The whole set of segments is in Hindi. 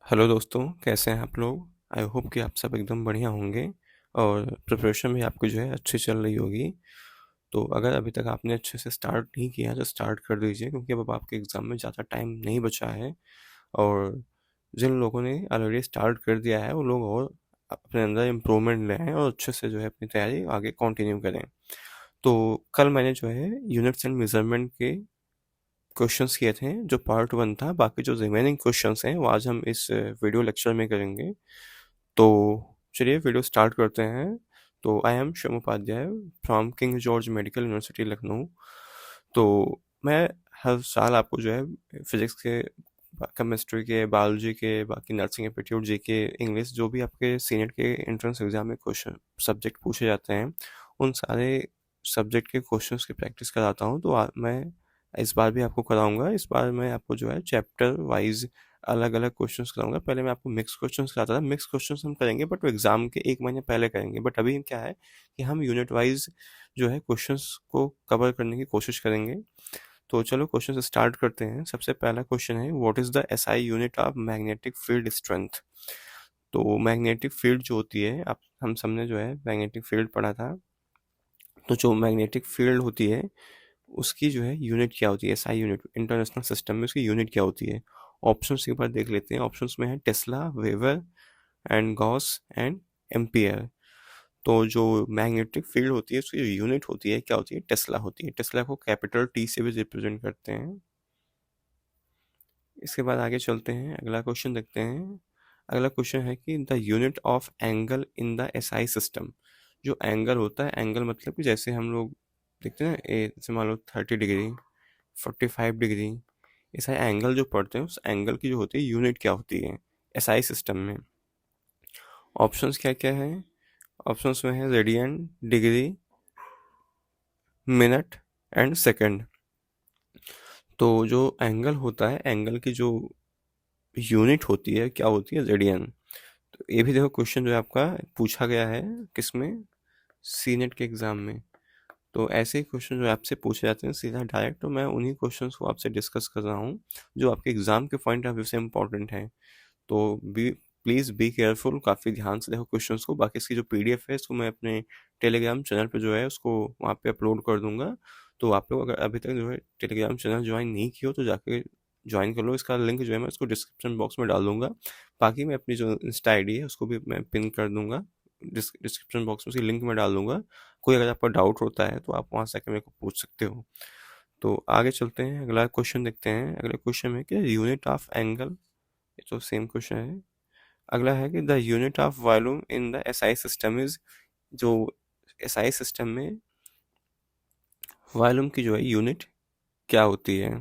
हेलो दोस्तों, कैसे हैं आप लोग। आई होप कि आप सब एकदम बढ़िया होंगे और प्रिपरेशन भी आपकी जो है अच्छी चल रही होगी। तो अगर अभी तक आपने अच्छे से स्टार्ट नहीं किया तो स्टार्ट कर दीजिए, क्योंकि अब आपके एग्ज़ाम में ज़्यादा टाइम नहीं बचा है। और जिन लोगों ने ऑलरेडी स्टार्ट कर दिया है वो लोग और अपने अंदर इम्प्रूवमेंट ले आएँ और अच्छे से जो है अपनी तैयारी आगे कंटिन्यू करें। तो कल मैंने जो है यूनिट्स एंड मेजरमेंट के क्वेश्चंस किए थे, जो पार्ट वन था। बाकी जो रिमेनिंग क्वेश्चंस हैं वो आज हम इस वीडियो लेक्चर में करेंगे। तो चलिए वीडियो स्टार्ट करते हैं। तो I am Shivam Upadhyay from King George Medical University Lucknow. तो मैं हर साल आपको जो है फिजिक्स के, केमिस्ट्री के, बायोलॉजी के, बाकी नर्सिंग एप्टीट्यूड, जीके, इंग्लिश, जो भी आपके सीनेट के एंट्रेंस एग्जाम में क्वेश्चन सब्जेक्ट पूछे जाते हैं, उन सारे सब्जेक्ट के क्वेश्चंस की प्रैक्टिस कराता हूँ। तो मैं इस बार भी आपको कराऊंगा। इस बार मैं आपको जो है चैप्टर वाइज अलग अलग क्वेश्चंस कराऊंगा। पहले मैं आपको मिक्स क्वेश्चंस कराता था। मिक्स क्वेश्चंस हम करेंगे बट वो एग्जाम के एक महीने पहले करेंगे। बट अभी क्या है कि हम यूनिट वाइज जो है क्वेश्चंस को कवर करने की कोशिश करेंगे। तो चलो क्वेश्चन स्टार्ट करते हैं। सबसे पहला क्वेश्चन है, what is the SI unit of magnetic field strength. तो मैग्नेटिक फील्ड जो होती है, आप हम सबने जो है मैग्नेटिक फील्ड पढ़ा था। तो जो मैग्नेटिक फील्ड होती है उसकी जो है यूनिट क्या होती है, एसआई यूनिट, इंटरनेशनल सिस्टम में उसकी यूनिट क्या होती है। ऑप्शंस एक बार देख लेते हैं। ऑप्शंस में है tesla, weber and gauss and ampere. तो जो मैग्नेटिक फील्ड होती है उसकी जो यूनिट होती है क्या होती है, टेस्ला होती है। टेस्ला को कैपिटल टी से भी रिप्रेजेंट करते हैं। इसके बाद आगे चलते हैं, अगला क्वेश्चन देखते हैं। अगला क्वेश्चन है कि the unit of angle in the SI system. जो एंगल होता है, एंगल मतलब कि जैसे हम लोग देखते हैं ना, जैसे मान लो 30 डिग्री, 45 डिग्री, ऐसा एंगल जो पढ़ते हैं उस एंगल की जो होती है यूनिट क्या होती है एसआई सिस्टम में। ऑप्शंस क्या क्या है। ऑप्शंस में है radian, degree, minute and second. तो जो एंगल होता है, एंगल की जो यूनिट होती है क्या होती है, रेडियन। तो ये भी देखो क्वेश्चन जो है आपका पूछा गया है किसमें, सीनेट के एग्जाम में। तो ऐसे ही क्वेश्चन जो आपसे पूछे जाते हैं सीधा डायरेक्ट, तो मैं उन्हीं क्वेश्चंस को आपसे डिस्कस कर रहा हूँ जो आपके एग्जाम के पॉइंट ऑफ व्यू से इंपॉर्टेंट है। तो बी प्लीज़ बी केयरफुल, काफ़ी ध्यान से देखो क्वेश्चंस को। बाकी इसकी जो पीडीएफ है इसको मैं अपने टेलीग्राम चैनल पे जो है उसको वहाँ पे अपलोड कर दूंगा। तो आप लोग अगर अभी तक जो है टेलीग्राम चैनल ज्वाइन नहीं किया हो तो जाके ज्वाइन कर लो। इसका लिंक जो है मैं उसको डिस्क्रिप्शन बॉक्स में डाल दूंगा। बाकी मैं अपनी जो इंस्टा आईडी है उसको भी मैं पिन कर दूंगा, डिस्क्रिप्शन बॉक्स में उसकी लिंक में डाल दूंगा। कोई अगर आपका डाउट होता है तो आप वहाँ से आके मेरे को पूछ सकते हो। तो आगे चलते हैं, अगला क्वेश्चन देखते हैं। अगला क्वेश्चन है कि यूनिट ऑफ एंगल, ये तो सेम क्वेश्चन है। अगला है कि the unit of volume in the SI system is. जो एसआई सिस्टम में वॉल्यूम की जो है यूनिट क्या होती है।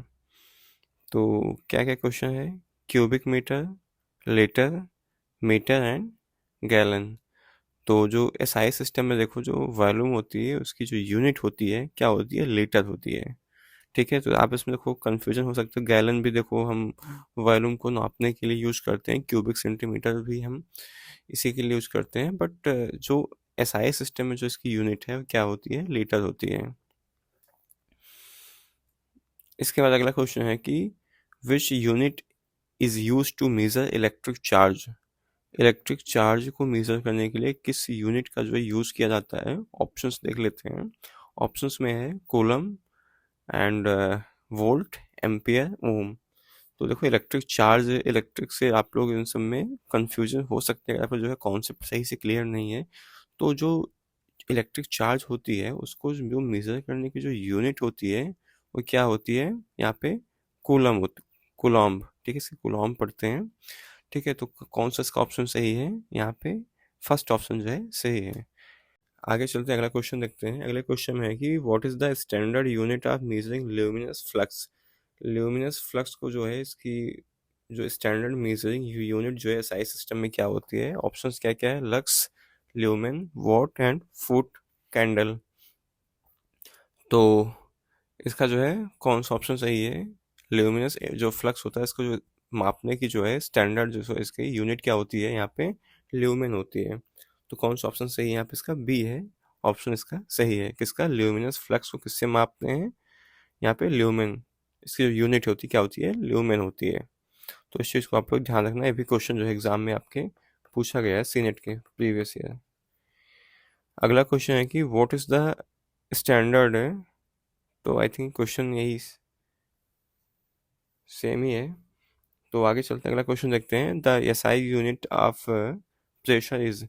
तो क्या क्या क्वेश्चन है, cubic metre, litre, metre and gallon. तो जो एसआई सिस्टम में देखो जो वॉल्यूम होती है उसकी जो यूनिट होती है क्या होती है, लीटर होती है। ठीक है, तो आप इसमें देखो कंफ्यूजन हो सकता है। गैलन भी देखो हम वॉल्यूम को नापने के लिए यूज करते हैं, क्यूबिक सेंटीमीटर भी हम इसी के लिए यूज करते हैं। बट जो एसआई सिस्टम में जो इसकी यूनिट है क्या होती है, लीटर होती है। इसके बाद अगला क्वेश्चन है कि which unit is use to measure electric charge. Electric charge को मेजर करने के लिए किस यूनिट का जो है यूज किया जाता है। ऑप्शंस देख लेते हैं। ऑप्शंस में है कूलम एंड वोल्ट, एम्पियर, ओम। तो देखो इलेक्ट्रिक चार्ज, इलेक्ट्रिक से आप लोग इन सब में कंफ्यूजन हो सकते हैं, आपको जो है कॉन्सेप्ट सही से क्लियर नहीं है। तो जो इलेक्ट्रिक चार्ज होती है उसको जो मेजर करने की जो यूनिट होती है वो क्या होती है, यहाँ पे कूलम होती, कूलॉम्ब। ठीक है, इसे कूलॉम्ब पढ़ते हैं। ठीक है, तो कौन सा इसका ऑप्शन सही है, यहाँ पे फर्स्ट ऑप्शन जो है सही है। आगे चलते हैं, अगला क्वेश्चन देखते हैं। अगले क्वेश्चन में है कि what is the standard unit of measuring luminous flux. Luminous flux को जो है इसकी जो स्टैंडर्ड मेजरिंग यूनिट जो है एसआई सिस्टम में क्या होती है। ऑप्शंस क्या क्या है, lux, lumen, what and foot candle. तो इसका जो है कौन सा ऑप्शन सही है, ल्यूमिनस जो फ्लक्स होता है इसको जो मापने की जो है स्टैंडर्ड जो इसकी यूनिट क्या होती है, यहाँ पे ल्यूमेन होती है। तो कौन सा ऑप्शन सही है, यहाँ पे इसका बी है। ऑप्शन इसका सही है, किसका, ल्यूमिनस फ्लक्स को किससे मापते हैं, यहाँ पे ल्यूमेन। इसकी जो यूनिट होती है क्या होती है, ल्यूमेन होती है। तो इस चीज़ को आप लोग ध्यान रखना, ये भी क्वेश्चन जो है एग्जाम में आपके पूछा गया है सीनेट के प्रीवियस ईयर। अगला क्वेश्चन है कि व्हाट इज़ द स्टैंडर्ड है, तो आई थिंक क्वेश्चन यही सेम ही है। तो आगे चलते हैं, अगला क्वेश्चन देखते हैं। The SI unit of pressure is,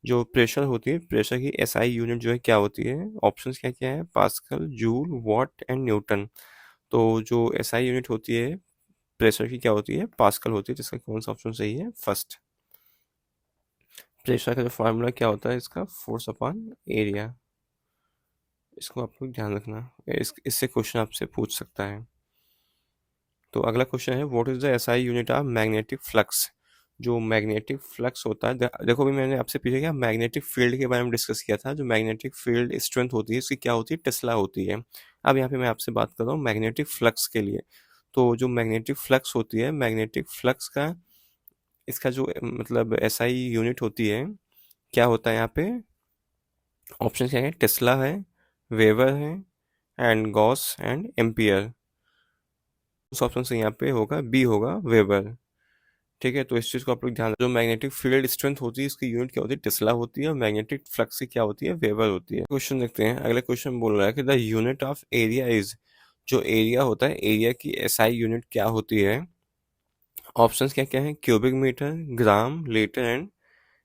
जो प्रेशर होती है, प्रेशर की एसआई यूनिट जो है क्या होती है? ऑप्शंस क्या क्या है? Pascal, joule, what and Newton. तो जो एसआई यूनिट होती है प्रेशर की क्या होती है? पास्कल होती है। जिसका कौन सा ऑप्शन सही है? फर्स्ट। प्रेशर का जो फार्मूला क्या होता है इसका? Force upon area. इसको आप लोग ध्यान रखना, इससे क्वेश्चन आपसे पूछ सकता है। तो अगला क्वेश्चन है what is the SI unit of magnetic flux. जो मैग्नेटिक फ्लक्स होता है, देखो भी मैंने आपसे पीछे क्या मैग्नेटिक फील्ड के बारे में डिस्कस किया था। जो मैग्नेटिक फील्ड स्ट्रेंथ होती है इसकी क्या होती है? टेस्ला होती है। अब यहाँ पे मैं आपसे बात कर रहा हूँ मैग्नेटिक फ्लक्स के लिए। तो जो मैग्नेटिक फ्लक्स होती है, मैग्नेटिक फ्लक्स का इसका जो मतलब एसआई यूनिट होती है, क्या होता है यहाँ पे? ऑप्शन क्या है? टेस्ला है, वेबर है, एंड गॉस एंड एम्पियर। उस ऑप्शन से यहाँ पे होगा बी, होगा वेबर। ठीक है, तो इस चीज़ को आप लोग ध्यान, जो मैग्नेटिक फील्ड स्ट्रेंथ होती है इसकी यूनिट क्या होती है? टेस्ला होती है। और मैग्नेटिक फ्लक्स की क्या होती है? वेबर होती है। क्वेश्चन देखते हैं, अगला क्वेश्चन बोल रहा है कि the unit of area is, जो एरिया होता है, एरिया की एसआई यूनिट क्या होती है? ऑप्शंस क्या क्या है? Cubic metre, gram, litre and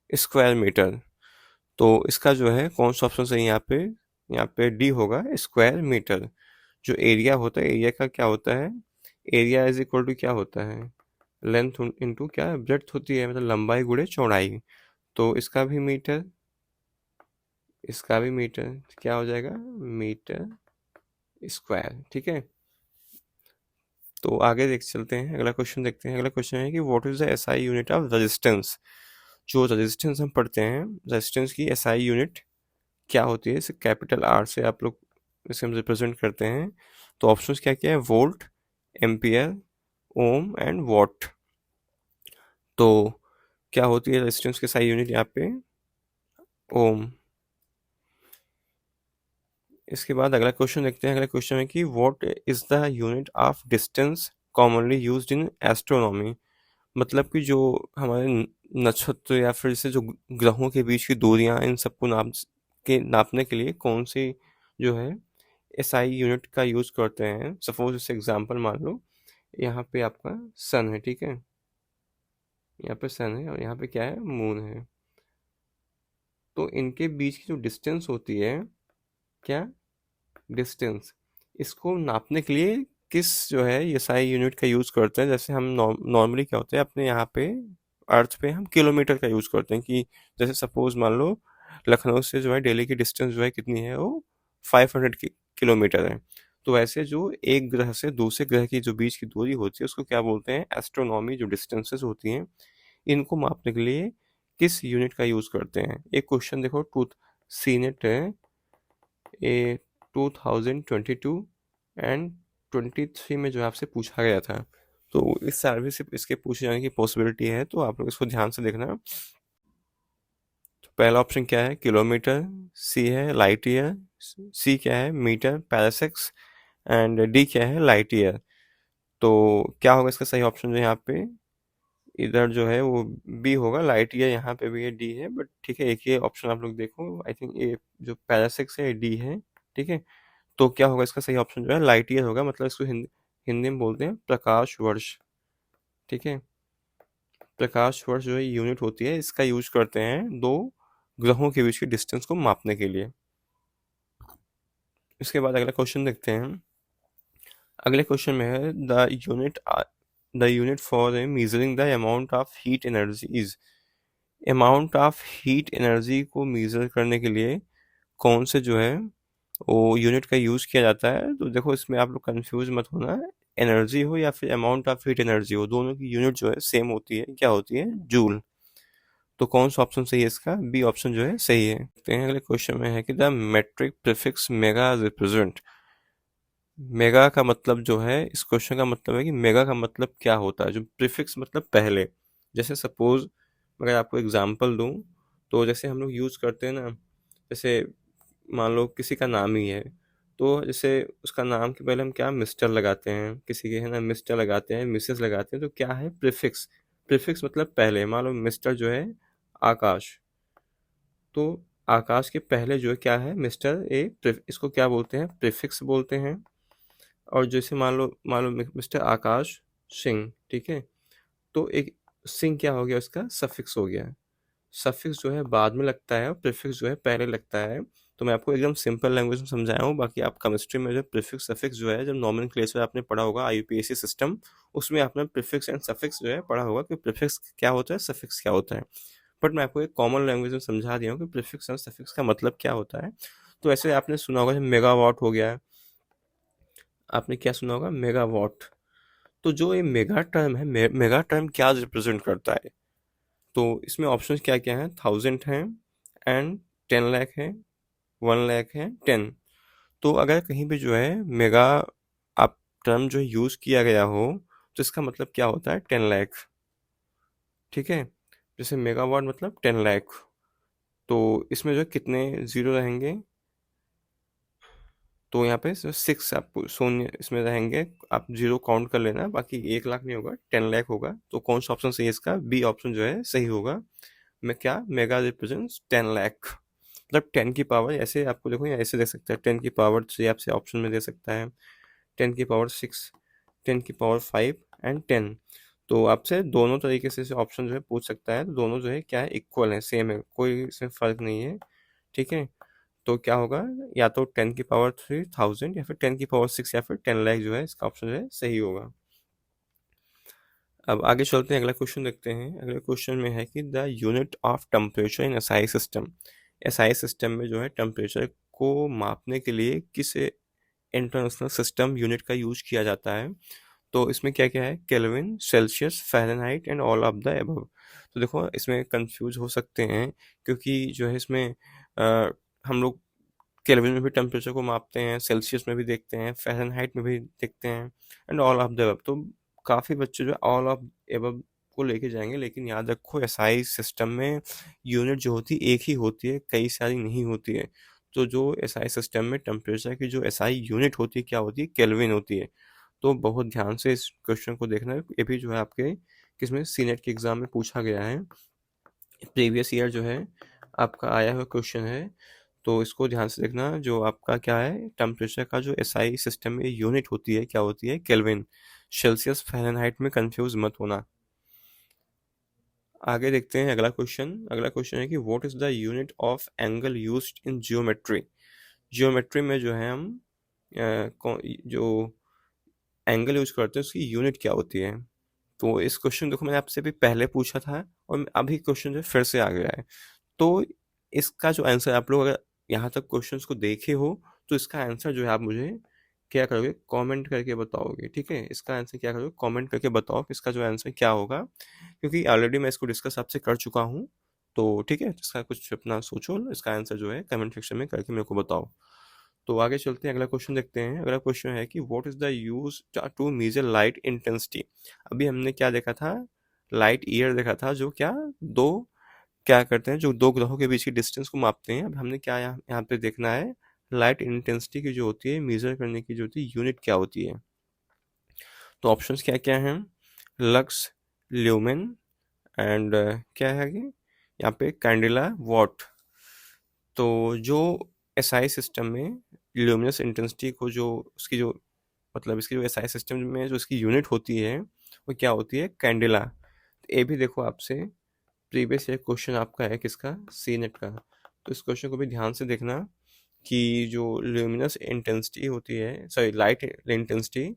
square metre. तो इसका जो है कौन सा ऑप्शन सही है यहाँ पे? यहाँ पे डी होगा, स्क्वायर मीटर। जो एरिया होता है, एरिया का क्या होता है? एरिया इज इक्वल टू क्या होता है? लेंथ इंटू क्या ब्रेड्थ होती है, मतलब लंबाई गुणे चौड़ाई। तो इसका भी मीटर, इसका भी मीटर, क्या हो जाएगा? Metre square. ठीक है, तो आगे देख चलते हैं, अगला क्वेश्चन देखते हैं। अगला क्वेश्चन है कि what is the SI unit of resistance. जो रेजिस्टेंस हम पढ़ते हैं, रेजिस्टेंस की एसआई यूनिट क्या होती है? इसे कैपिटल आर से आप लोग इसे हम रिप्रेजेंट करते हैं। तो ऑप्शंस क्या क्या है? Volt, ampere, ohm and what. तो क्या होती है रेजिस्टेंस की एसआई यूनिट यहाँ पे? ओम। इसके बाद अगला क्वेश्चन देखते हैं। अगला क्वेश्चन है कि what is the unit of distance commonly used in astronomy. मतलब कि जो हमारे नक्षत्र या फिर से जो ग्रहों के बीच की दूरियां, इन सबको नापने के लिए कौन सी जो है एसआई यूनिट का यूज करते हैं? सपोज इसे एग्जांपल मान लो, यहाँ पे आपका सन है, ठीक है, यहाँ पे सन है और यहाँ पे क्या है? मून है। तो इनके बीच की जो डिस्टेंस होती है, क्या डिस्टेंस, इसको नापने के लिए किस जो है एसआई यूनिट का यूज करते हैं? जैसे हम नॉर्मली क्या होता है अपने यहाँ पे अर्थ पे हम किलोमीटर का यूज करते हैं। कि जैसे सपोज मान लो लखनऊ से जो है दिल्ली की डिस्टेंस जो है कितनी है? वो 500 किलोमीटर है। तो वैसे जो एक ग्रह से दूसरे ग्रह की जो बीच की दूरी होती है उसको क्या बोलते हैं? एस्ट्रोनॉमी। जो डिस्टेंसेस होती हैं इनको मापने के लिए किस यूनिट का यूज करते हैं? एक क्वेश्चन देखो, टूथ सीनेट है ए 2022 एंड 23 में जो है आपसे पूछा गया था। तो इस सर्विस से इसके पूछे जाने की पॉसिबिलिटी है, तो आप लोग इसको ध्यान से देखना। तो पहला ऑप्शन क्या है? किलोमीटर, सी है लाइट ईयर, सी क्या है? मीटर पैरासेक्स, एंड डी क्या है? Light year. तो क्या होगा इसका सही ऑप्शन जो यहाँ पे? इधर जो है वो बी होगा, लाइट ईयर। यहाँ पे भी ये डी है, बट ठीक है, एक ही ऑप्शन आप लोग देखो। आई थिंक ये जो पैरासेक्स है डी है। ठीक है, तो क्या होगा इसका सही ऑप्शन जो है? लाइट ईयर होगा। मतलब इसको हिंदी में बोलते हैं प्रकाश वर्ष। ठीक है, प्रकाश वर्ष जो है यूनिट होती है, इसका यूज करते हैं दो ग्रहों के बीच की डिस्टेंस को मापने के लिए। इसके बाद अगला क्वेश्चन देखते हैं। अगले क्वेश्चन में है the unit for measuring the amount of heat energy is. Amount of heat energy को मेजर करने के लिए कौन से जो है वो यूनिट का यूज़ किया जाता है? तो देखो इसमें आप लोग कंफ्यूज मत होना, एनर्जी हो या फिर अमाउंट ऑफ हीट एनर्जी हो, दोनों की यूनिट जो है सेम होती है। क्या होती है? जूल। तो कौन सा ऑप्शन सही है इसका? बी ऑप्शन जो है सही है। देखते हैं अगले क्वेश्चन में है कि the metric prefix mega represent. Mega का मतलब जो है, इस क्वेश्चन का मतलब है कि मेगा का मतलब क्या होता है? जो प्रीफिक्स मतलब पहले, जैसे सपोज अगर आपको एग्जांपल दूं, तो जैसे हम लोग यूज़ करते हैं ना, जैसे मान लो किसी का नाम ही है, तो जैसे उसका नाम के पहले हम क्या मिस्टर लगाते हैं, किसी के है ना मिस्टर लगाते हैं, मिसेस लगाते हैं, तो क्या है प्रीफिक्स। प्रीफिक्स मतलब पहले, मान लो मिस्टर जो है आकाश, तो आकाश के पहले जो है क्या है मिस्टर, इसको क्या बोलते हैं, प्रीफिक्स बोलते हैं। और जैसे मान लो मिस्टर आकाश सिंह, ठीक है, तो एक सिंह क्या हो गया, उसका सफिक्स हो गया। सफिक्स जो है बाद में लगता है और प्रीफिक्स जो है पहले लगता है। तो मैं आपको एकदम सिंपल लैंग्वेज में समझाया हूँ, बाकी आप केमिस्ट्री में जो प्रीफिक्स सफिक्स जो है, जब नॉमेनक्लेचर आपने पढ़ा होगा आईयूपीएसी सिस्टम, उसमें आपने प्रीफिक्स एंड सफिक्स जो है पढ़ा होगा कि प्रीफिक्स क्या होता है, सफिक्स क्या होता है। बट मैं आपको एक कॉमन लैंग्वेज में समझा दिया हूँ कि प्रीफिक्स एंड सफिक्स का मतलब क्या होता है। तो ऐसे आपने सुना होगा, जब मेगावाट हो गया, आपने क्या सुना होगा, मेगावाट। तो जो ये मेगा टर्म है, मेगा टर्म क्या रिप्रेजेंट करता है, तो इसमें ऑप्शंस क्या क्या हैं, 1000 हैं एंड 10 लाख है, 1 लाख है, 10। तो अगर कहीं पे जो है मेगा आप टर्म जो यूज़ किया गया हो, तो इसका मतलब क्या होता है, 10 लाख। ठीक है, जैसे मेगावाट मतलब 10 लाख, तो इसमें जो है कितने जीरो रहेंगे, तो यहाँ पे सिक्स आप शून्य इसमें रहेंगे, आप जीरो काउंट कर लेना, बाकी 1 लाख नहीं होगा, 10 लाख होगा। तो कौन सा ऑप्शन सही है, इसका बी ऑप्शन जो है सही होगा। मैं क्या, मेगा रिप्रेजेंट्स 10 लाख, मतलब 10 की पावर, ऐसे आपको देखो या ऐसे दे सकता है, 10 की पावर 3 आपसे ऑप्शन में दे सकता है, 10 की पावर 6, 10 की पावर 5 एंड 10। तो आपसे दोनों तरीके से ऑप्शन जो है पूछ सकता है, तो दोनों जो है क्या है, इक्वल है, सेम है, कोई इसमें फर्क नहीं है। ठीक है, तो क्या होगा, या तो 10 की पावर 3 1000, या फिर 10 की पावर 6, या फिर 10 लाख जो है इसका ऑप्शन जो है सही होगा। अब आगे चलते हैं, अगला क्वेश्चन देखते हैं। अगले क्वेश्चन में है कि the unit of temperature in SI system. SI system में जो है टेम्परेचर को मापने के लिए किस इंटरनेशनल सिस्टम यूनिट का यूज किया जाता है। तो इसमें क्या क्या है, kelvin, Celsius, Fahrenheit and all of the above. तो देखो इसमें कंफ्यूज हो सकते हैं, क्योंकि जो है इसमें हम लोग केल्विन में भी टेम्परेचर को मापते हैं, सेल्सियस में भी देखते हैं, फ़ारेनहाइट में भी देखते हैं, and all of the above. तो काफ़ी बच्चे जो ऑल ऑफ अबव को लेके जाएंगे, लेकिन याद रखो एसआई सिस्टम में यूनिट जो होती है एक ही होती है, कई सारी नहीं होती है। तो जो एसआई सिस्टम में टेम्परेचर की जो एसआई यूनिट होती है क्या होती है, केल्विन होती है। तो बहुत ध्यान से इस क्वेश्चन को देखना है, ये भी जो है आपके किसमें सीनेट के एग्जाम में पूछा गया है, प्रीवियस ईयर जो है आपका आया हुआ क्वेश्चन है। तो इसको ध्यान से देखना, जो आपका क्या है, टेम्परेचर का जो एसआई सिस्टम में यूनिट होती है क्या होती है, केल्विन। सेल्सियस फ़ारेनहाइट में कंफ्यूज मत होना। आगे देखते हैं अगला क्वेश्चन। अगला क्वेश्चन है कि what is the unit of angle used in geometry. Geometry में जो है हम जो एंगल यूज करते हैं उसकी यूनिट क्या होती है। तो इस क्वेश्चन देखो मैंने आपसे भी पहले पूछा था, और अभी क्वेश्चन जो है फिर से आ गया है। तो इसका जो आंसर, आप लोग अगर यहाँ तक क्वेश्चंस को देखे हो, तो इसका आंसर जो है आप मुझे क्या करोगे, कमेंट करके बताओगे। ठीक है, इसका आंसर क्या करोगे, कमेंट करके बताओ कि इसका जो आंसर क्या होगा, क्योंकि ऑलरेडी मैं इसको डिस्कस आपसे कर चुका हूँ। तो ठीक है, इसका कुछ अपना सोचो, इसका आंसर जो है कमेंट सेक्शन में करके मेरे को बताओ। तो आगे चलते हैं, अगला क्वेश्चन देखते हैं। अगला क्वेश्चन है कि what is the use to measure light intensity. अभी हमने क्या देखा था, लाइट ईयर देखा था, जो क्या दो क्या करते हैं, जो दो ग्रहों के बीच की डिस्टेंस को मापते हैं। अब हमने क्या यहाँ पे देखना है, लाइट इंटेंसिटी की जो होती है मेजर करने की जो होती है यूनिट क्या होती है। तो ऑप्शंस क्या क्या हैं, लक्स, ल्यूमेन एंड क्या है आगे, यहाँ पे कैंडिला, वॉट। तो जो एसआई सिस्टम में ल्यूमिनस इंटेंसिटी को जो उसकी जो मतलब इसकी जो एसआई सिस्टम में जो इसकी यूनिट होती है वो क्या होती है, कैंडिला। ये भी देखो आपसे प्रीवियस ईयर क्वेश्चन आपका है किसका, सी नेट का। तो इस क्वेश्चन को भी ध्यान से देखना कि जो ल्यूमिनस इंटेंसिटी होती है, सॉरी लाइट इंटेंसिटी,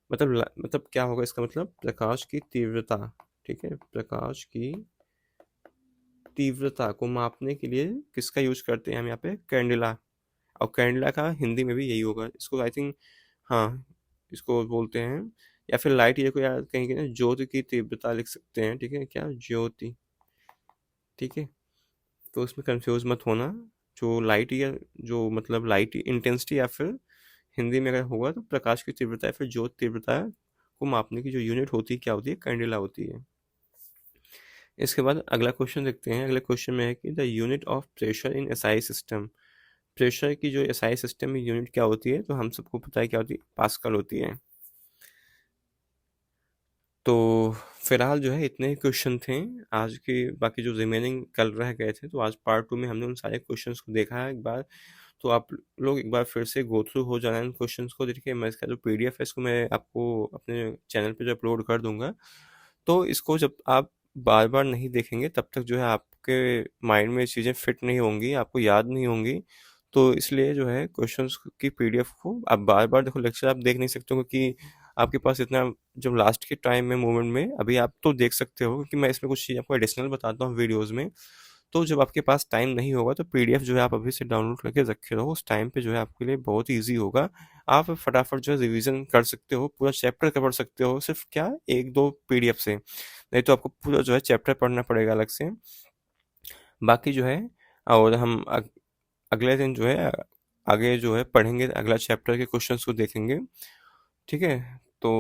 मतलब क्या होगा इसका मतलब, प्रकाश की तीव्रता। ठीक है, प्रकाश की तीव्रता को मापने के लिए किसका यूज करते हैं हम यहाँ पे, कैंडिला। और कैंडिला का हिंदी में भी यही होगा, इसको आई थिंक, हाँ, इसको बोलते हैं, या फिर लाइट ईयर को यार कहीं कहीं ज्योति की तीव्रता लिख सकते हैं। ठीक है, क्या ज्योति। ठीक है, तो इसमें कंफ्यूज मत होना। जो लाइट ईयर जो मतलब लाइट इंटेंसिटी, या फिर हिंदी में अगर होगा तो प्रकाश की तीव्रता या फिर ज्योत तीव्रता को मापने की जो यूनिट होती है क्या होती है, कैंडिला होती है। इसके बाद अगला क्वेश्चन देखते हैं। अगले क्वेश्चन में है कि the unit of pressure in SI system. Pressure की जो एसआई सिस्टम में यूनिट क्या होती है, तो हम सबको पता है क्या होती है, पास्कल होती है। तो फिलहाल जो है इतने ही क्वेश्चन थे आज के, बाकी जो रिमेनिंग कल रह गए थे, तो आज पार्ट 2 में हमने उन सारे क्वेश्चंस को देखा है एक बार। तो आप लोग एक बार फिर से गो थ्रू हो जाना इन क्वेश्चंस को। देखिए मैं इसका जो पीडीएफ है इसको मैं आपको अपने चैनल पे जो अपलोड कर दूंगा। तो इसको जब आप बार बार नहीं देखेंगे तब तक जो है आपके माइंड में चीज़ें फिट नहीं होंगी, आपको याद नहीं होंगी। तो इसलिए जो है क्वेश्चंस की पीडीएफ को आप बार बार देखो, लेक्चर आप देख नहीं सकते हो क्योंकि आपके पास इतना, जब लास्ट के टाइम में मोमेंट में अभी आप तो देख सकते हो क्योंकि मैं इसमें कुछ चीज़ आपको एडिशनल बताता हूँ वीडियोस में। तो जब आपके पास टाइम नहीं होगा तो पीडीएफ जो है आप अभी से डाउनलोड करके रखे रहो, उस टाइम पे जो है आपके लिए बहुत ईजी होगा। आप फटाफट जो है रिवीजन कर सकते हो, पूरा चैप्टर कवर सकते हो सिर्फ क्या एक दो पीडीएफ से, नहीं तो आपको पूरा जो है चैप्टर पढ़ना पड़ेगा अलग से। बाकी जो है, और हम अगले दिन जो है आगे जो है पढ़ेंगे, अगला चैप्टर के क्वेश्चंस को देखेंगे। ठीक है। तो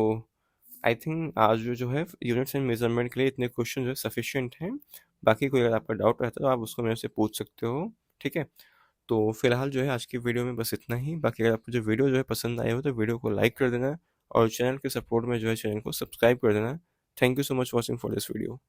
आई थिंक आज जो है यूनिट्स एंड मेजरमेंट के लिए इतने क्वेश्चन जो है सफिशिएंट हैं। बाकी कोई अगर आपका डाउट रहता है तो आप उसको मेरे से पूछ सकते हो। ठीक है। तो फिलहाल जो है आज की वीडियो में बस इतना ही। बाकी अगर आपको जो वीडियो जो है पसंद आए हो तो वीडियो को लाइक कर देना, और चैनल के सपोर्ट में जो है चैनल को सब्सक्राइब कर देना। Thank you so much watching for this video.